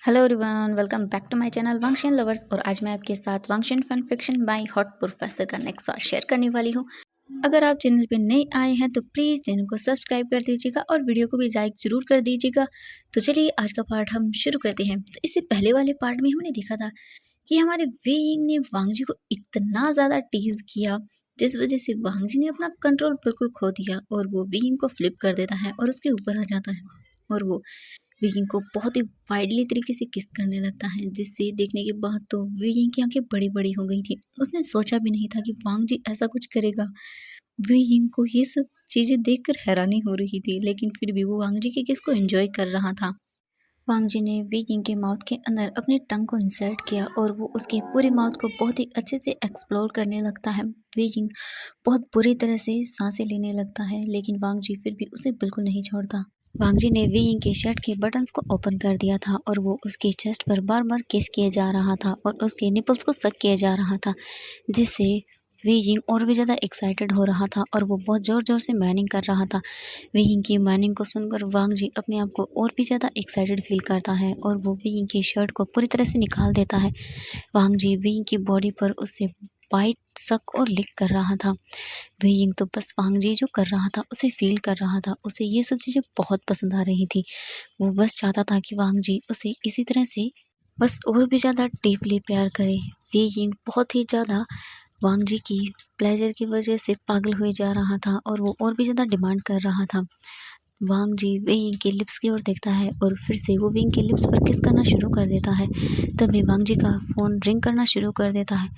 Hello everyone, welcome back to my channel Wangxian lovers. और आज मैं आपके साथ Wangxian fan fiction by hot professor का नेक्स्ट पार्ट शेयर करने वाली हूँ। अगर आप चैनल पे नए आए हैं तो प्लीज़ चैनल को सब्सक्राइब कर दीजिएगा और वीडियो को भी लाइक ज़रूर कर दीजिएगा। तो चलिए आज का पार्ट हम शुरू करते हैं। तो इससे पहले वाले पार्ट में हमने देखा था कि हमारे वेइंग ने वांगजी को इतना ज़्यादा टीज किया जिस वजह से वांगजी ने अपना कंट्रोल बिल्कुल खो दिया और वो वेइंग को फ्लिप कर देता है और उसके ऊपर आ जाता है और वो विकिंग को बहुत ही वाइडली तरीके से किस करने लगता है, जिससे देखने के बाद तो विकिंग की आंखें बड़ी बड़ी हो गई थी। उसने सोचा भी नहीं था कि वांग जी ऐसा कुछ करेगा। विकिंग को ये सब चीजें देखकर हैरानी हो रही थी, लेकिन फिर भी वो वांग जी के किस को एंजॉय कर रहा था। वांग जी ने विकिंग के माउथ के अंदर अपनी टंग को इंसर्ट किया और वो उसके पूरे माउथ को बहुत ही अच्छे से एक्सप्लोर करने लगता है। विकिंग बहुत बुरी तरह से सांसें लेने लगता है, लेकिन वांग जी फिर भी उसे बिल्कुल नहीं छोड़ता। वांगजी ने वियिंग के शर्ट के बटन्स को ओपन कर दिया था और वो उसके चेस्ट पर बार बार किस किए जा रहा था और उसके निपल्स को सक किया जा रहा था, जिससे वियिंग और भी ज़्यादा एक्साइटेड हो रहा था और वो बहुत ज़ोर ज़ोर से मैनिंग कर रहा था। वियिंग की मैनिंग को सुनकर वांगजी अपने आप को और भी ज़्यादा एक्साइटेड फील करता है और वो वियिंग की शर्ट को पूरी तरह से निकाल देता है। वांगजी वियिंग की बॉडी पर उससे बाइट, सक और लिक कर रहा था। वेइंग तो बस वांगजी जो कर रहा था उसे फ़ील कर रहा था, उसे ये सब चीज़ें बहुत पसंद आ रही थी। वो बस चाहता था कि वांगजी उसे इसी तरह से बस और भी ज़्यादा डीपली प्यार करे। वेइंग बहुत ही ज़्यादा वांगजी की प्लेज़र की वजह से पागल हुए जा रहा था और वो और भी ज़्यादा डिमांड कर रहा था। वांगजी वेइंग के लिप्स की ओर देखता है और फिर से वो वेइंग के लिप्स पर किस करना शुरू कर देता है। तभी वांगजी का फ़ोन रिंग करना शुरू कर देता है।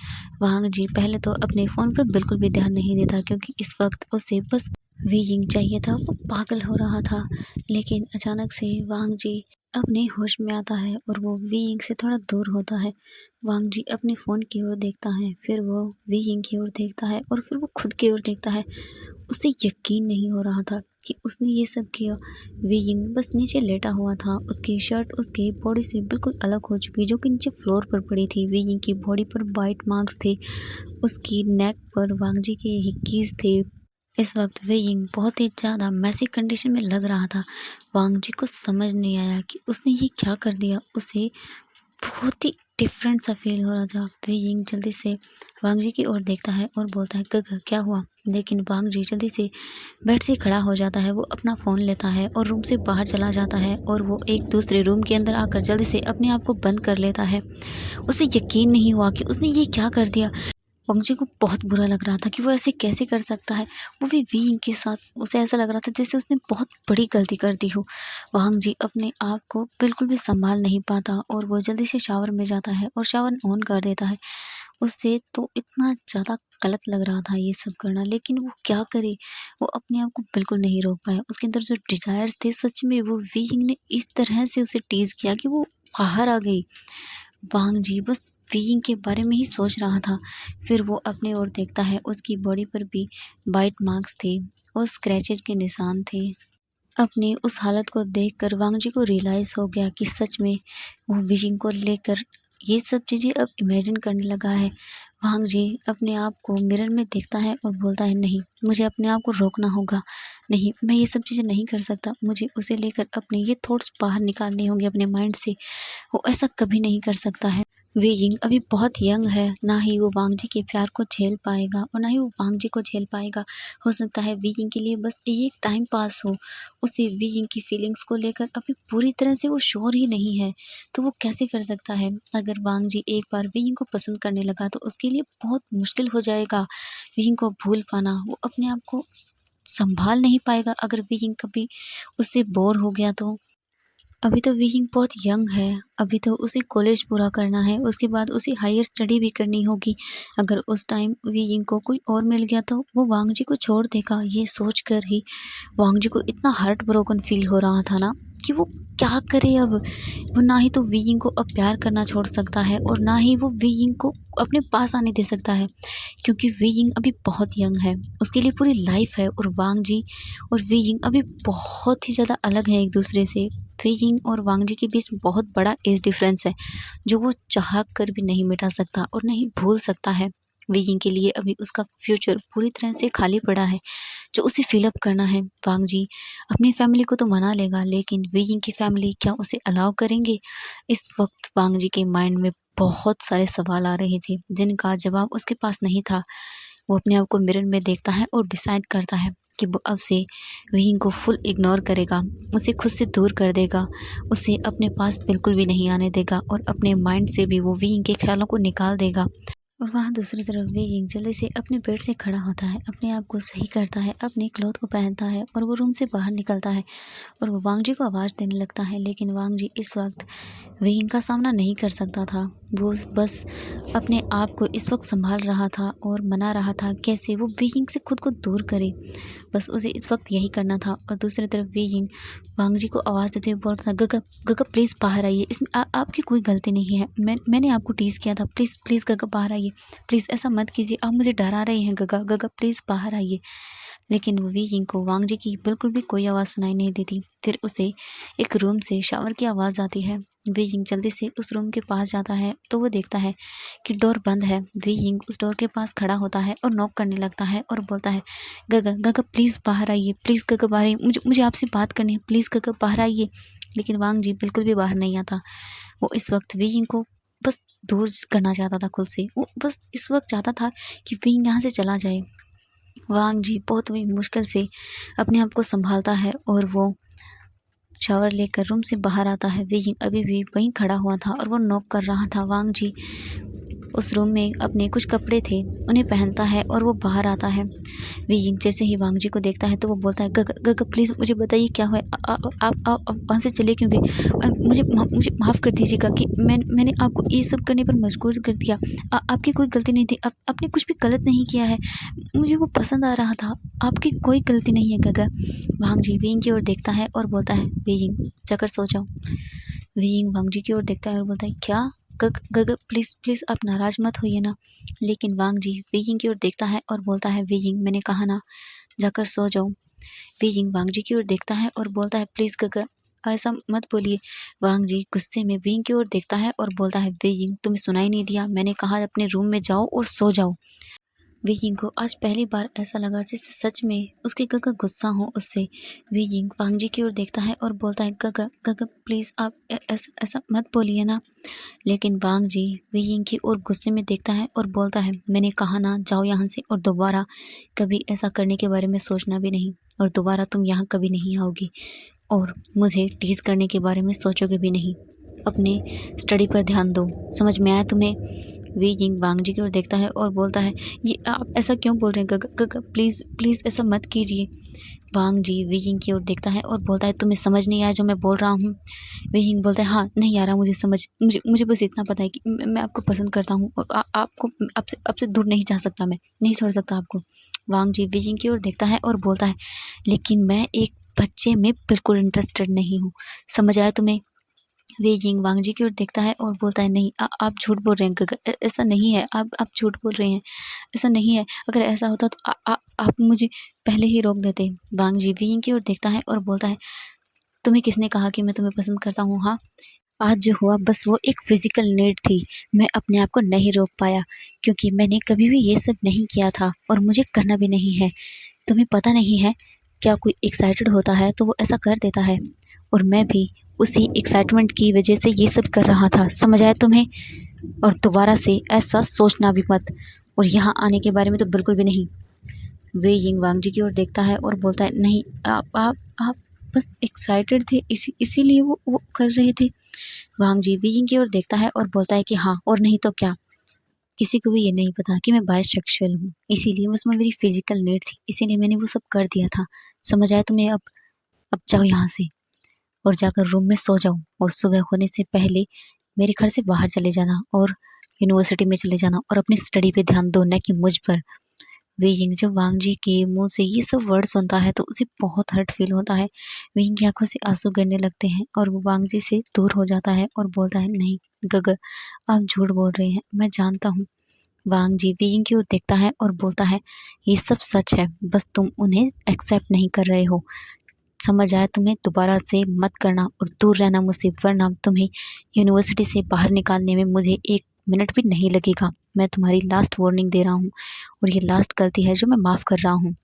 वांगजी पहले तो अपने फ़ोन पर बिल्कुल भी ध्यान नहीं देता, क्योंकि इस वक्त उसे बस वेइंग चाहिए था। वो पागल हो रहा था, लेकिन अचानक से वांगजी अपने होश में आता है और वो वेइंग से थोड़ा दूर होता है। वांगजी अपने फ़ोन की ओर देखता है, फिर वो वेइंग की ओर देखता है और फिर वो खुद की ओर देखता है। उसे यकीन नहीं हो रहा था कि उसने ये सब किया। वेइंग बस नीचे लेटा हुआ था, उसकी शर्ट उसके बॉडी से बिल्कुल अलग हो चुकी, जो कि नीचे फ्लोर पर पड़ी थी। वेइंग की बॉडी पर बाइट मार्क्स थे, उसकी नेक पर वांगजी के हिक्कीज थे। इस वक्त वेइंग बहुत ही ज़्यादा मैसी कंडीशन में लग रहा था। वांगजी को समझ नहीं आया कि उसने ये क्या कर दिया। उसे बहुत ही डिफरेंट सा फील हो रहा था। वेइंग जल्दी से वांगजी की ओर देखता है और बोलता है, गग क्या हुआ? लेकिन वांगजी जल्दी से बेड से खड़ा हो जाता है। वो अपना फ़ोन लेता है और रूम से बाहर चला जाता है और वो एक दूसरे रूम के अंदर आकर जल्दी से अपने आप को बंद कर लेता है। उसे यकीन नहीं हुआ कि उसने ये क्या कर दिया। वांगजी को बहुत बुरा लग रहा था कि वो ऐसे कैसे कर सकता है, वो भी विंग के साथ। उसे ऐसा लग रहा था जैसे उसने बहुत बड़ी गलती कर दी हो। वांगजी अपने आप को बिल्कुल भी संभाल नहीं पाता और वो जल्दी से शावर में जाता है और शावर ऑन कर देता है। उसे तो इतना ज़्यादा गलत लग रहा था ये सब करना, लेकिन वो क्या करे। वो अपने आप को बिल्कुल नहीं रोक पाया। उसके अंदर जो डिज़ायर्स थे, सच में वो विंग ने इस तरह से उसे टीज़ किया कि वो बाहर आ गई। वांगजी बस विंग के बारे में ही सोच रहा था। फिर वो अपने ओर देखता है, उसकी बॉडी पर भी बाइट मार्क्स थे और स्क्रैचेज के निशान थे। अपनी उस हालत को देखकर वांगजी को रियलाइज़ हो गया कि सच में वो विशिंग को लेकर ये सब चीज़ें अब इमेजिन करने लगा है। वांगजी अपने आप को मिरर में देखता है और बोलता है, नहीं, मुझे अपने आप को रोकना होगा। नहीं, मैं ये सब चीज़ें नहीं कर सकता। मुझे उसे लेकर अपने ये थॉट्स बाहर निकालने होंगे अपने माइंड से। वो ऐसा कभी नहीं कर सकता है। वेइंग अभी बहुत यंग है, ना ही वो वांगजी के प्यार को झेल पाएगा और ना ही वो वांगजी को झेल पाएगा। हो सकता है वेइंग के लिए बस ये एक टाइम पास हो। उसे वेइंग की फीलिंग्स को लेकर अभी पूरी तरह से वो श्योर ही नहीं है, तो वो कैसे कर सकता है। अगर वांगजी एक बार वेइंग को पसंद करने लगा तो उसके लिए बहुत मुश्किल हो जाएगा वेइंग को भूल पाना। वो अपने आप को संभाल नहीं पाएगा अगर वेइंग कभी उससे बोर हो गया तो। अभी तो विहिंग बहुत यंग है, अभी तो उसे कॉलेज पूरा करना है, उसके बाद उसे हायर स्टडी भी करनी होगी। अगर उस टाइम विहिंग को कोई और मिल गया तो वो वांगजी को छोड़ देगा। ये सोचकर ही वांगजी को इतना हार्ट ब्रोकन फील हो रहा था ना कि वो क्या करे अब। वो ना ही तो विहिंग को अब प्यार करना छोड़ सकता है और ना ही वो विहिंग को अपने पास आने दे सकता है, क्योंकि विहिंग अभी बहुत यंग है, उसके लिए पूरी लाइफ है। और वांगजी और विहिंग अभी बहुत ही ज़्यादा अलग है एक दूसरे से। वेइंग और वांगजी के बीच बहुत बड़ा एज डिफरेंस है, जो वो चाह कर भी नहीं मिटा सकता और नहीं भूल सकता है। वेइंग के लिए अभी उसका फ्यूचर पूरी तरह से खाली पड़ा है जो उसे फिलअप करना है। वांग जी अपनी फैमिली को तो मना लेगा, लेकिन वेइंग की फैमिली क्या उसे अलाउ करेंगे? इस वक्त वांग जी के माइंड में बहुत सारे सवाल आ रहे थे जिनका जवाब उसके पास नहीं था। वो अपने आप को मिरर में देखता है और डिसाइड करता है कि वो अब से वेइंग को फुल इग्नोर करेगा, उसे खुद से दूर कर देगा, उसे अपने पास बिल्कुल भी नहीं आने देगा और अपने माइंड से भी वो वेइंग के ख्यालों को निकाल देगा। और वहाँ दूसरी तरफ वेइंग जल्दी से अपने बेड से खड़ा होता है, अपने आप को सही करता है, अपने क्लॉथ को पहनता है और वो रूम से बाहर निकलता है और वो वांग जी को आवाज़ देने लगता है। लेकिन वांग जी इस वक्त वेइंग का सामना नहीं कर सकता था। वो बस अपने आप को इस वक्त संभाल रहा था और मना रहा था कैसे वो वेइंग से खुद को दूर करे। बस उसे इस वक्त यही करना था। और दूसरी तरफ वेइंग वांग जी को आवाज़ देते हुए बोलता था, गगा गगा प्लीज़ बाहर आइए, इसमें आपकी कोई गलती नहीं है, मैंने आपको टीज़ किया था, प्लीज़ प्लीज़ गगा बाहर आइए, प्लीज़ ऐसा मत कीजिए, आप मुझे डरा रहे हैं गगा गगा प्लीज़ बाहर आइए। लेकिन वो वेइंग को वांग जी की बिल्कुल भी कोई आवाज़ सुनाई नहीं देती। फिर उसे एक रूम से शावर की आवाज़ आती है। वेइंग जल्दी से उस रूम के पास जाता है तो वो देखता है कि डोर बंद है। वेइंग उस डोर के पास खड़ा होता है और नॉक करने लगता है और बोलता है, गगा गगा प्लीज़ बाहर आइए, प्लीज़ गगा बाहर आइए, मुझे मुझे आपसे बात करनी है, प्लीज़ गगा बाहर आइए। लेकिन वांग जी बिल्कुल भी बाहर नहीं आता। वो इस वक्त वेइंग को बस दूर करना चाहता था खुद से। वो बस इस वक्त चाहता था कि वेइंग यहाँ से चला जाए। वांग जी बहुत ही मुश्किल से अपने आप को संभालता है और वो शावर लेकर रूम से बाहर आता है। वेइंग अभी भी वहीं खड़ा हुआ था और वो नॉक कर रहा था। वांग जी उस रूम में अपने कुछ कपड़े थे उन्हें पहनता है और वो बाहर आता है। वेइंग जैसे ही वांग जी को देखता है तो वो बोलता है, गगा गगा प्लीज़ मुझे बताइए क्या हुआ है, आप वहाँ से चले क्यों गए? मुझे माफ़ कर दीजिएगा कि मैंने आपको ये सब करने पर मजबूर कर दिया। आपकी कोई गलती नहीं थी, आपने कुछ भी गलत नहीं किया है, मुझे वो पसंद आ रहा था, आपकी कोई गलती नहीं है गगा। वांग जी वेइंग की ओर देखता है और बोलता है, वेइंग जाकर सो जाओ। वेइंग वांग जी की ओर देखता है और बोलता है, क्या? गग गग प्लीज़ प्लीज़ आप नाराज़ मत होइए ना। लेकिन वांग जी वेइंग की ओर देखता है और बोलता है, वेइंग मैंने कहा ना जाकर सो जाओ। वेइंग वांग जी की ओर देखता है और बोलता है, प्लीज़ गग ऐसा मत बोलिए। वांग जी गुस्से में वेइंग की ओर देखता है और बोलता है, वेइंग तुम्हें सुनाई नहीं दिया, मैंने कहा अपने रूम में जाओ और सो जाओ। वेइंग को आज पहली बार ऐसा लगा जैसे सच में उसके गगा गुस्सा हो उससे। वेइंग वांग जी की ओर देखता है और बोलता है, गगा गगा प्लीज़ आप ऐसा ऐसा मत बोलिए ना। लेकिन वांग जी वेइंग की ओर गुस्से में देखता है और बोलता है, मैंने कहा ना जाओ यहाँ से और दोबारा कभी ऐसा करने के बारे में सोचना भी नहीं, और दोबारा तुम यहाँ कभी नहीं आओगी और मुझे टीज़ करने के बारे में सोचोगे भी नहीं। अपने स्टडी पर ध्यान दो, समझ में आया तुम्हें? वेइंग वांग जी की ओर देखता है और बोलता है, ये आप ऐसा क्यों बोल रहे हैं गगा गगा प्लीज़ प्लीज़ ऐसा मत कीजिए। वांग जी वेइंग की ओर देखता है और बोलता है, तुम्हें समझ नहीं आया जो मैं बोल रहा हूँ? वेइंग बोलता है, हाँ नहीं आ रहा मुझे समझ, मुझे बस इतना पता है कि मैं आपको पसंद करता हूँ और आपको आपसे दूर नहीं जा सकता, मैं नहीं छोड़ सकता आपको। वांग जी वेइंग की ओर देखता है और बोलता है, लेकिन मैं एक बच्चे में बिल्कुल इंटरेस्टेड नहीं हूँ, समझ आया तुम्हें? वेइंग वांग जी की ओर देखता है और बोलता है, नहीं आप झूठ बोल रहे हैं गगा, ऐसा नहीं है, आप झूठ बोल रहे हैं, ऐसा नहीं है, अगर ऐसा होता तो आप मुझे पहले ही रोक देते। वांग जी वेइंग की ओर देखता है और बोलता है, तुम्हें किसने कहा कि मैं तुम्हें पसंद करता हूँ? हाँ, आज जो हुआ बस वो एक फ़िज़िकल नीड थी, मैं अपने आप को नहीं रोक पाया क्योंकि मैंने कभी भी ये सब नहीं किया था और मुझे करना भी नहीं है। तुम्हें पता नहीं है, क्या कोई एक्साइटेड होता है तो वो ऐसा कर देता है, और मैं भी उसी एक्साइटमेंट की वजह से ये सब कर रहा था, समझ आया तुम्हें? और दोबारा से ऐसा सोचना भी मत, और यहाँ आने के बारे में तो बिल्कुल भी नहीं। वेइंग वांग जी की ओर देखता है और बोलता है, नहीं आप बस एक्साइटेड थे इसीलिए वो कर रहे थे। वांग जी वेइंग की ओर देखता है और बोलता है कि हाँ और नहीं तो क्या, किसी को भी ये नहीं पता कि मैं बायसेक्सुअल हूँ, इसीलिए बस मैं मेरी फिजिकल नीड थी, इसीलिए मैंने वो सब कर दिया था, समझ आया तुम्हें? अब जाओ यहाँ से और जाकर रूम में सो जाओ और सुबह होने से पहले मेरे घर से बाहर चले जाना और यूनिवर्सिटी में चले जाना और अपनी स्टडी पे ध्यान दो, न कि मुझ पर। वेइंग जब वांग जी के मुंह से ये सब वर्ड सुनता है तो उसे बहुत हर्ट फील होता है। वेइंग की आंखों से आंसू गिरने लगते हैं और वो वांग जी से दूर हो जाता है और बोलता है, नहीं गगर आप झूठ बोल रहे हैं, मैं जानता हूँ। वांग जी वेइंग की ओर देखता है और बोलता है, ये सब सच है, बस तुम उन्हें एक्सेप्ट नहीं कर रहे हो, समझ आया तुम्हें? दोबारा से मत करना और दूर रहना मुझसे, वरना तुम्हें यूनिवर्सिटी से बाहर निकालने में मुझे एक मिनट भी नहीं लगेगा। मैं तुम्हारी लास्ट वार्निंग दे रहा हूँ और ये लास्ट गलती है जो मैं माफ़ कर रहा हूँ।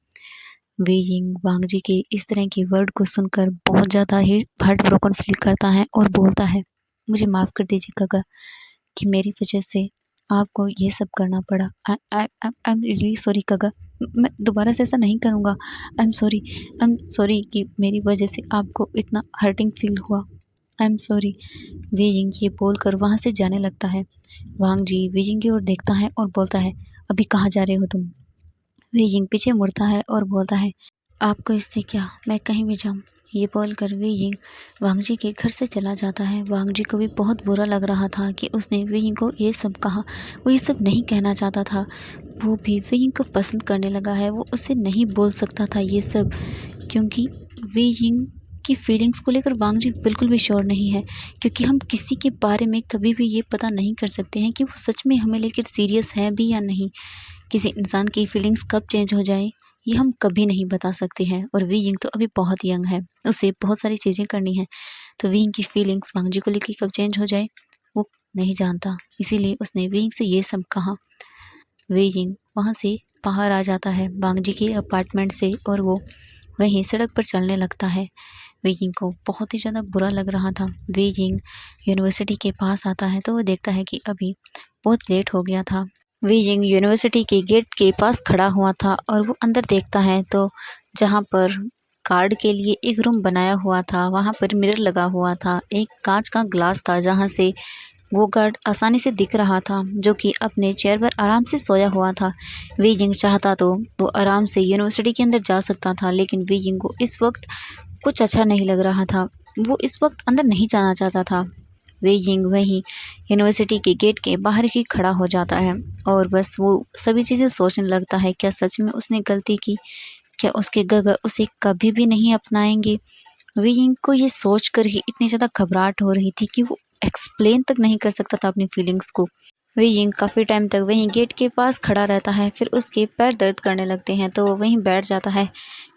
वे यिंग वांग जी के इस तरह की वर्ड को सुनकर बहुत ज़्यादा ही हार्ट ब्रोकन फील करता है और बोलता है, मुझे माफ़ कर दीजिए काका कि मेरी वजह से आपको ये सब करना पड़ा। आई एम रियली सॉरी काका। मैं दोबारा से ऐसा नहीं करूँगा। आई एम सॉरी कि मेरी वजह से आपको इतना हर्टिंग फील हुआ। आई एम सॉरी। वे यिंग ये बोलकर वहाँ से जाने लगता है। वांग जी वे यिंग की ओर देखता है और बोलता है, अभी कहाँ जा रहे हो तुम? वे यिंग पीछे मुड़ता है और बोलता है, आपको इससे क्या, मैं कहीं भी जाऊँ। ये बोलकर वे यिंग वांग जी के घर से चला जाता है। वांग जी को भी बहुत बुरा लग रहा था कि उसने वे यिंग को ये सब कहा। वो ये सब नहीं कहना चाहता था। वो भी वे यिंग को पसंद करने लगा है। वो उससे नहीं बोल सकता था ये सब, क्योंकि वे यिंग की फीलिंग्स को लेकर वांग जी बिल्कुल भी श्योर नहीं है। क्योंकि हम किसी के बारे में कभी भी ये पता नहीं कर सकते हैं कि वो सच में हमें लेकर सीरियस है भी या नहीं। किसी इंसान की फीलिंग्स कब चेंज हो जाए ये हम कभी नहीं बता सकते हैं। और वी यिंग तो अभी बहुत यंग है, उसे बहुत सारी चीज़ें करनी है। तो वी यिंग की फीलिंग्स वांग जी को लेकर कब चेंज हो जाए वो नहीं जानता। इसीलिए उसने वी यिंग से ये सब कहा। वे यिंग वहाँ से बाहर आ जाता है वांग जी के अपार्टमेंट से और वो वहीं सड़क पर चलने लगता है। वे यिंग को बहुत ही ज़्यादा बुरा लग रहा था। वे यिंग यूनिवर्सिटी के पास आता है तो वो देखता है कि अभी बहुत लेट हो गया था। वे यिंग यूनिवर्सिटी के गेट के पास खड़ा हुआ था और वो अंदर देखता है तो जहाँ पर गार्ड के लिए एक रूम बनाया हुआ था वहाँ पर मिरर लगा हुआ था। एक कांच का ग्लास था जहाँ से वो गार्ड आसानी से दिख रहा था, जो कि अपने चेयर पर आराम से सोया हुआ था। वे यिंग चाहता तो वो आराम से यूनिवर्सिटी के अंदर जा सकता था, लेकिन वे यिंग को इस वक्त कुछ अच्छा नहीं लग रहा था। वो इस वक्त अंदर नहीं जाना चाहता था। वे यिंग वहीं यूनिवर्सिटी के गेट के बाहर ही खड़ा हो जाता है और बस वो सभी चीज़ें सोचने लगता है, क्या सच में उसने गलती की? क्या उसके गगर उसे कभी भी नहीं अपनाएंगे? वे यिंग को ये सोचकर ही इतनी ज़्यादा घबराहट हो रही थी कि वो एक्सप्लेन तक नहीं कर सकता था अपनी फीलिंग्स को। वे यिंग काफ़ी टाइम तक वहीं गेट के पास खड़ा रहता है। फिर उसके पैर दर्द करने लगते हैं तो वो वहीं बैठ जाता है।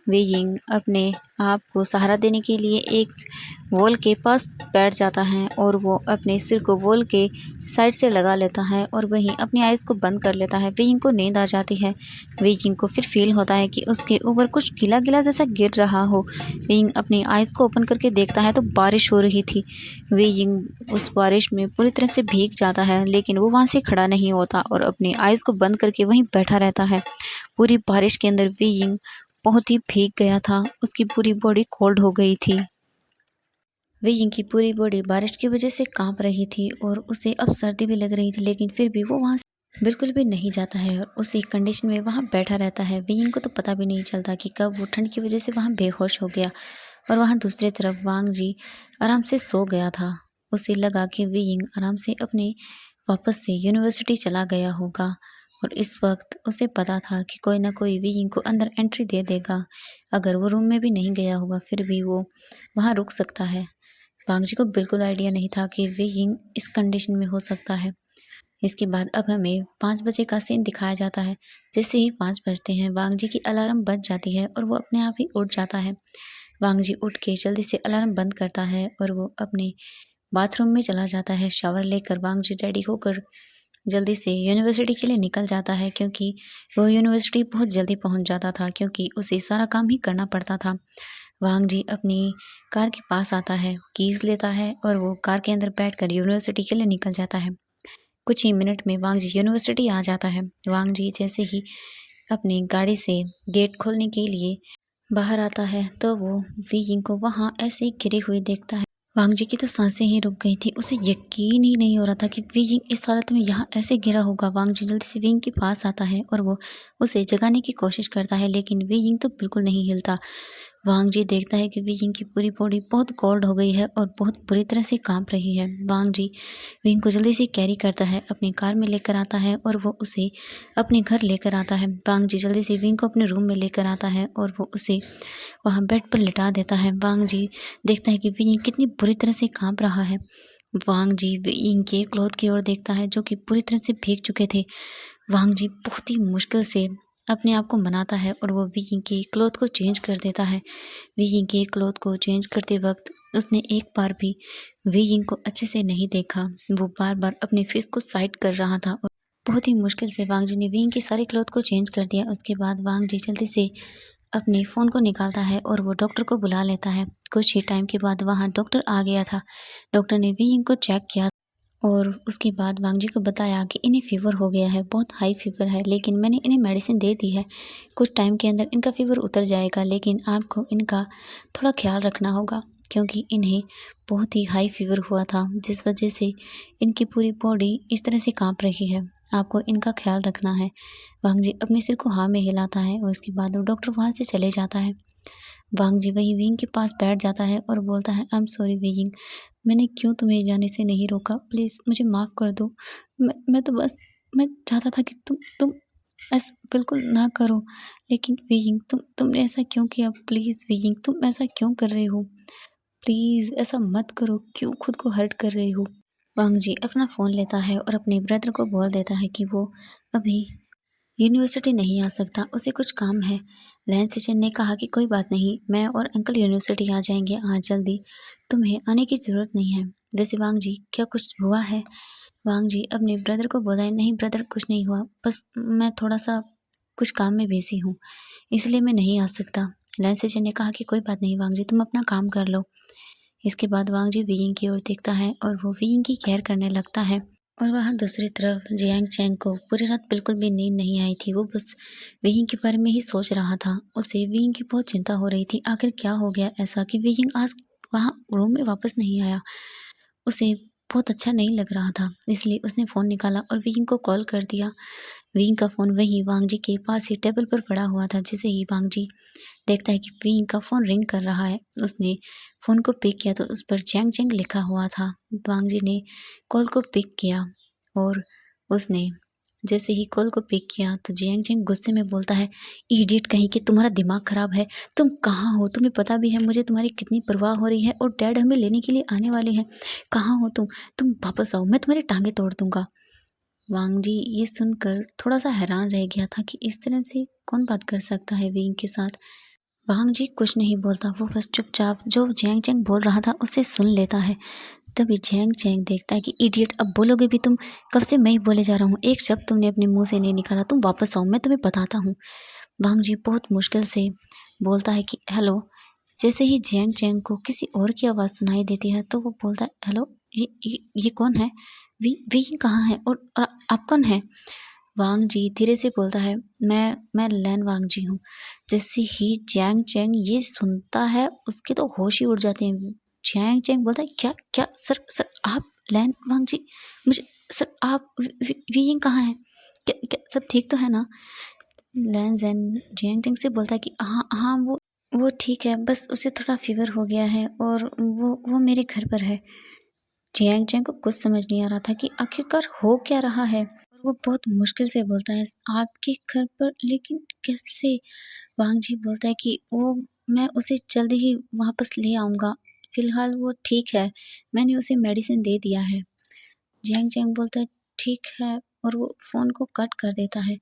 वे यिंग अपने आप को सहारा देने के लिए एक वॉल के पास बैठ जाता है और वो अपने सिर को वॉल के साइड से लगा लेता है और वहीं अपनी आइज़ को बंद कर लेता है। वे यिंग को नींद आ जाती है। वे यिंग को फिर फील होता है कि उसके ऊपर कुछ गीला गीला जैसा गिर रहा हो। वे यिंग अपनी आइज़ को ओपन करके देखता है तो बारिश हो रही थी। वे यिंग उस बारिश में पूरी तरह से भीग जाता है, लेकिन वो वहाँ से खड़ा नहीं होता और अपनी आइज़ को बंद करके वहीं बैठा रहता है। पूरी बारिश के अंदर वे यिंग बहुत ही भीग गया था। उसकी पूरी बॉडी कोल्ड हो गई थी। वे यिंग की पूरी बॉडी बारिश की वजह से कांप रही थी और उसे अब सर्दी भी लग रही थी, लेकिन फिर भी वो वहाँ से बिल्कुल भी नहीं जाता है और उसी कंडीशन में वहाँ बैठा रहता है। वे यिंग को तो पता भी नहीं चलता कि कब वो ठंड की वजह से वहाँ बेहोश हो गया और वहाँ दूसरी तरफ वांग जी आराम से सो गया था। उसे लगा कि वे यिंग आराम से अपने वापस से यूनिवर्सिटी चला गया होगा और इस वक्त उसे पता था कि कोई ना कोई वे यिंग को अंदर एंट्री दे देगा। अगर वो रूम में भी नहीं गया होगा फिर भी वो वहाँ रुक सकता है। वांग जी को बिल्कुल आइडिया नहीं था कि वे यिंग इस कंडीशन में हो सकता है। इसके बाद अब हमें 5 बजे का सीन दिखाया जाता है। जैसे ही 5 बजते हैं वांग जी की अलार्म बज जाती है और वो अपने आप ही उठ जाता है। वांग जी उठ के जल्दी से अलार्म बंद करता है और वो अपने बाथरूम में चला जाता है। शावर लेकर वांग जी रेडी होकर जल्दी से यूनिवर्सिटी के लिए निकल जाता है, क्योंकि वो यूनिवर्सिटी बहुत जल्दी पहुंच जाता था क्योंकि उसे सारा काम ही करना पड़ता था। वांग जी अपनी कार के पास आता है, कीज़ लेता है और वो कार के अंदर बैठकर यूनिवर्सिटी के लिए निकल जाता है। कुछ ही मिनट में वांग जी यूनिवर्सिटी आ जाता है। वांग जी जैसे ही अपनी गाड़ी से गेट खोलने के लिए बाहर आता है तो वो वी यिंग को वहाँ ऐसे ही गिरी हुई देखता है। वांग जी की तो सांसें ही रुक गई थी। उसे यकीन ही नहीं हो रहा था कि वी यिंग इस हालत में यहाँ ऐसे गिरा होगा। वांग जी जल्दी से वी यिंग के पास आता है और वो उसे जगाने की कोशिश करता है, लेकिन वी यिंग तो बिल्कुल नहीं हिलता। वांग जी देखता है कि वी यिंग की पूरी बॉडी बहुत कोल्ड हो गई है और बहुत बुरी तरह से कांप रही है। वांग जी वी यिंग को जल्दी से कैरी करता है, अपनी कार में लेकर आता है और वो उसे अपने घर लेकर आता है। वांग जी जल्दी से वी यिंग को अपने रूम में लेकर आता है और वो उसे वहाँ बेड पर लिटा देता है। वांग जी देखता है कि वी यिंग कितनी बुरी तरह से कांप रहा है। वांग जी वी यिंग के क्लॉथ की ओर देखता है जो कि पूरी तरह से भीग चुके थे। वांग जी बहुत ही मुश्किल से अपने आप को मनाता है और वो वी यिंग के क्लॉथ को चेंज कर देता है। वी यिंग के क्लॉथ को चेंज करते वक्त उसने एक बार भी वी यिंग को अच्छे से नहीं देखा। वो बार-बार अपनी फिस्ट को साइड कर रहा था और बहुत ही मुश्किल से वांग जी ने वी यिंग के सारे क्लॉथ को चेंज कर दिया। उसके बाद वांग जी जल्दी से अपने फ़ोन को निकालता है और वो डॉक्टर को बुला लेता है। कुछ ही टाइम के बाद वहाँ डॉक्टर आ गया था। डॉक्टर ने वी यिंग को चेक किया और उसके बाद वांग जी को बताया कि इन्हें फ़ीवर हो गया है, बहुत हाई फ़ीवर है, लेकिन मैंने इन्हें मेडिसिन दे दी है। कुछ टाइम के अंदर इनका फ़ीवर उतर जाएगा, लेकिन आपको इनका थोड़ा ख़्याल रखना होगा क्योंकि इन्हें बहुत ही हाई फ़ीवर हुआ था, जिस वजह से इनकी पूरी बॉडी इस तरह से काँप रही है। आपको इनका ख़्याल रखना है। वांग जी अपने सिर को हाँ में हिलाता है और उसके बाद वो डॉक्टर वहाँ से चले जाता है। वांग जी वहीं वी यिंग के पास बैठ जाता है और बोलता है, आई एम सॉरी वी यिंग, मैंने क्यों तुम्हें जाने से नहीं रोका, प्लीज़ मुझे माफ़ कर दो। मैं तो बस मैं चाहता था कि तुम ऐसा बिल्कुल ना करो, लेकिन वी यिंग तुमने ऐसा क्यों किया? प्लीज़ वी यिंग तुम ऐसा क्यों कर रहे हो? प्लीज़ ऐसा मत करो, क्यों खुद को हर्ट कर रहे हो? वांग जी अपना फ़ोन लेता है और अपने ब्रदर को बोल देता है कि वो अभी यूनिवर्सिटी नहीं आ सकता, उसे कुछ काम है। लैन सिचन ने कहा कि कोई बात नहीं, मैं और अंकल यूनिवर्सिटी आ जाएंगे आज जल्दी, तुम्हें आने की ज़रूरत नहीं है। वैसे वांग जी क्या कुछ हुआ है? वांग जी अपने ब्रदर को बोला, नहीं ब्रदर कुछ नहीं हुआ, बस मैं थोड़ा सा कुछ काम में बिजी हूँ, इसलिए मैं नहीं आ सकता। लैन सिचन ने कहा कि कोई बात नहीं वांग जी, तुम अपना काम कर लो। इसके बाद वांग जी वी यिंग की ओर देखता है और वो वी यिंग की केयर करने लगता है। और वहाँ दूसरी तरफ जियांग चैंग को पूरी रात बिल्कुल भी नींद नहीं आई थी। वो बस वीइंग के बारे में ही सोच रहा था। उसे वीइंग की बहुत चिंता हो रही थी। आखिर क्या हो गया ऐसा कि वीइंग आज वहाँ रूम में वापस नहीं आया। उसे बहुत अच्छा नहीं लग रहा था, इसलिए उसने फ़ोन निकाला और वीइंग को कॉल कर दिया। वीइंग का फ़ोन वहीं वांग जी के पास ही टेबल पर पड़ा हुआ था। जैसे ही वांग जी देखता है कि वीइंग का फ़ोन रिंग कर रहा है, उसने फ़ोन को पिक किया तो उस पर चैंग चैंग लिखा हुआ था। वांग जी ने कॉल को पिक किया और उसने जैसे ही कॉल को पिक किया तो जियांग चैंग गुस्से में बोलता है, इडियट कहीं के, तुम्हारा दिमाग खराब है, तुम कहाँ हो? तुम्हें पता भी है मुझे तुम्हारी कितनी परवाह हो रही है और डैड हमें लेने के लिए आने वाले हैं। कहाँ हो तुम वापस आओ, मैं तुम्हारी टांगें तोड़ दूंगा। वांग जी ये सुनकर थोड़ा सा हैरान रह गया था कि इस तरह से कौन बात कर सकता है विंग के साथ। वांग जी कुछ नहीं बोलता, वो बस चुपचाप जो जियांग चैंग बोल रहा था उसे सुन लेता है। तभी झैंग झैंग देखता है कि इडियट, अब बोलोगे भी तुम? कब से मैं ही बोले जा रहा हूँ, एक शब्द तुमने अपने मुंह से नहीं निकाला, तुम वापस आओ, मैं तुम्हें बताता हूँ। वांग जी बहुत मुश्किल से बोलता है कि हेलो। जैसे ही झैंग झैंग को किसी और की आवाज़ सुनाई देती है तो वो बोलता है, हेलो, ये कौन है? वी कहाँ है और आप कौन है? वांग जी धीरे से बोलता है, मैं लैन वांग जी हूँ। जैसे ही जैंग चैंग ये सुनता है उसके तो होश ही उड़ जाते हैं। जैंग चैंग बोलता है, क्या क्या सर आप लैन वांग जी, मुझे सर आप वीइंग कहाँ है? क्या क्या सब ठीक तो है ना? लैन जैन जैंग चैंग से बोलता है कि हाँ हाँ वो ठीक है, बस उसे थोड़ा फीवर हो गया है और वो मेरे घर पर है। जियांग चैंग को कुछ समझ नहीं आ रहा था कि आखिरकार हो क्या रहा है और वो बहुत मुश्किल से बोलता है, आपके घर पर, लेकिन कैसे? वांग जी बोलता है कि वो मैं उसे जल्द ही वापस ले आऊँगा, फिलहाल वो ठीक है, मैंने उसे मेडिसिन दे दिया है। जियांग चैंग बोलता है ठीक है और वो फ़ोन को कट कर देता है।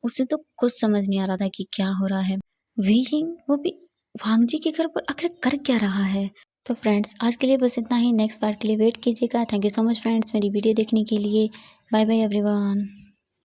उसे तो कुछ समझ नहीं आ रहा था कि क्या हो रहा है। वी यिंग वो भी वांग जी के घर पर आखिर कर क्या रहा है? तो फ्रेंड्स आज के लिए बस इतना ही। नेक्स्ट पार्ट के लिए वेट कीजिएगा। Thank you so much friends मेरी वीडियो देखने के लिए। Bye bye everyone.